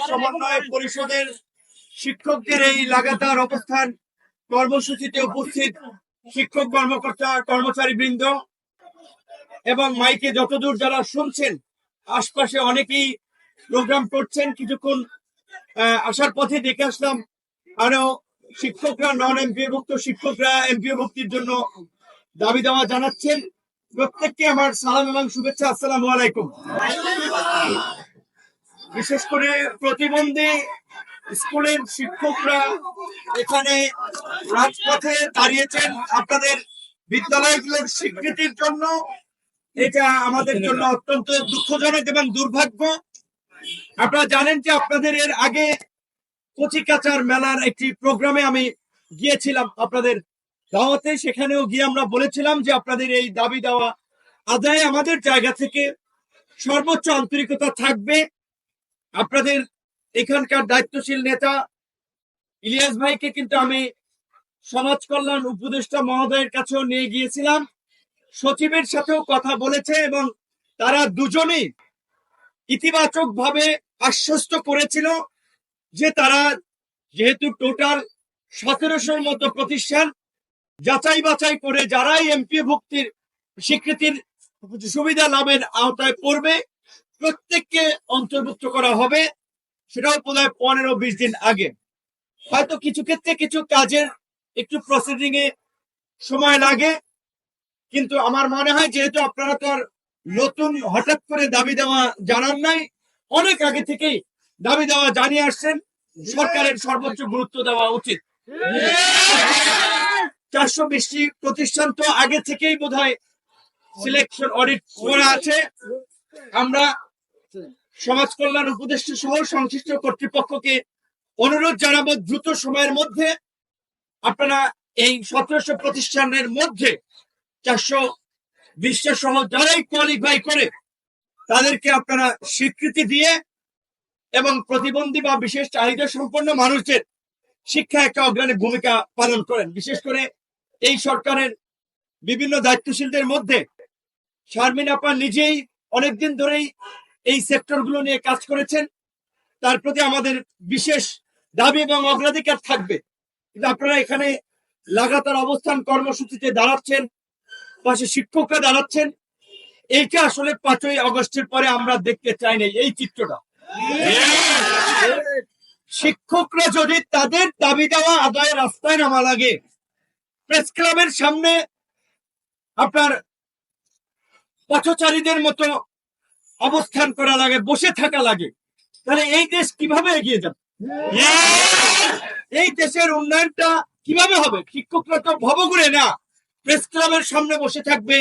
সমন্বয় পরিষদের শিক্ষকদের এই লাগাতার অবস্থান কর্মসূচিতে উপস্থিত শিক্ষক কর্মকর্তা কর্মচারী বৃন্দ এবং মাইকে যতদূর যারা শুনছেন, আশপাশে অনেকেই প্রোগ্রাম করছেন। কিছুক্ষণ আসার পথে দেখে আসলাম আরো শিক্ষকরা, নন এমপিওভুক্ত শিক্ষকরা এমপিও ভুক্তির জন্য দাবি দেওয়া জানাচ্ছেন। প্রত্যেককে আমার সালাম এবং শুভেচ্ছা, আসসালামু আলাইকুম। বিশেষ করে প্রতিবন্ধী স্কুলের শিক্ষকরা এখানে রাজপথে দাঁড়িয়েছেন আপনাদের বিদ্যালয়গুলোর স্বীকৃতির জন্য। এটা আমাদের জন্য অত্যন্ত দুঃখজনক এবং দুর্ভাগ্য। আপনারা জানেন যে আপনাদের এর আগে কচিকাচার মেলার একটি প্রোগ্রামে আমি গিয়েছিলাম আপনাদের দাওয়াতে। সেখানেও গিয়ে আমরা বলেছিলাম যে আপনাদের এই দাবি দেওয়া আদায়ে আমাদের জায়গা থেকে সর্বোচ্চ আন্তরিকতা থাকবে। আপনাদের এখানকার দায়িত্বশীল নেতা ইলিয়াস ভাইকে কিন্তু আমি সমাজ কল্যাণ উপদেষ্টা মহোদয়ের কাছেও নিয়ে গিয়েছিলাম, সচিবের সাথেও কথা বলেছে এবং তারা দুজনেই ইতিবাচক ভাবে আশ্বস্ত করেছিল যে তারা যেহেতু টোটাল 1700-র মতো প্রতিষ্ঠান যাচাই বাছাই করে যারাই এমপিও ভুক্তির স্বীকৃতির সুবিধা লাভের আওতায় পড়বে প্রত্যেককে অন্তর্ভুক্ত করা হবে। সেটাও প্রায় 15-20 দিন আগে। হয়তো কিছু ক্ষেত্রে কিছু কাজের একটু প্রসিডিং এ সময় লাগে, কিন্তু আমার মনে হয় যেহেতু আপনারা তো আর নতুন হঠাৎ করে দাবি দেওয়া জানান নাই, অনেক আগে থেকেই দাবি দেওয়া জানিয়ে আসছেন, সরকারের সর্বোচ্চ গুরুত্ব দেওয়া উচিত। 420টি প্রতিষ্ঠান তো আগে থেকেই বোধহয় সিলেকশন অডিট করা আছে। আমরা সমাজ কল্যাণ উপদেষ্টা সহ সংশ্লিষ্ট কর্তৃপক্ষকে অনুরোধ জানাবো দ্রুত সময়ের মধ্যে আপনারা এই 1700 প্রতিষ্ঠানের মধ্যে 420টা সহ যারাই কোয়ালিফাই করে তাদেরকে আপনারা স্বীকৃতি দিয়ে এবং প্রতিবন্ধী বা বিশেষ চাহিদা সম্পন্ন মানুষদের শিক্ষা একটা অগ্রণী ভূমিকা পালন করেন। বিশেষ করে এই সরকারের বিভিন্ন দায়িত্বশীলদের মধ্যে শারমিন আপা নিজেই অনেকদিন ধরেই এই সেক্টরগুলো নিয়ে কাজ করেছেন। তার প্রতি আমাদের বিশেষ দাবি এবং অগ্রাধিকার থাকবে। কিন্তু আপনারা এখানে লাগাতার অবস্থান কর্মসূচিতে দাঁড়াচ্ছেন, পাশে শিক্ষকরা দাঁড়াচ্ছেন, এইটা আসলে 5ই আগস্টের পরে আমরা দেখতে চাই না এই চিত্রটা। শিক্ষকরা যদি তাদের দাবি দেওয়া আদায়ের রাস্তায় নামা লাগে, প্রেস ক্লাবের সামনে আপনার পথচারীদের মতো অবস্থান করা লাগে, বসে থাকা লাগে, তাহলে এই দেশ কিভাবে এগিয়ে যাবে? এই দেশের উন্নয়নটা কিভাবে হবে? শিক্ষকরা তো ভবঘুরে না প্রেস ক্লাবের সামনে বসে থাকবে,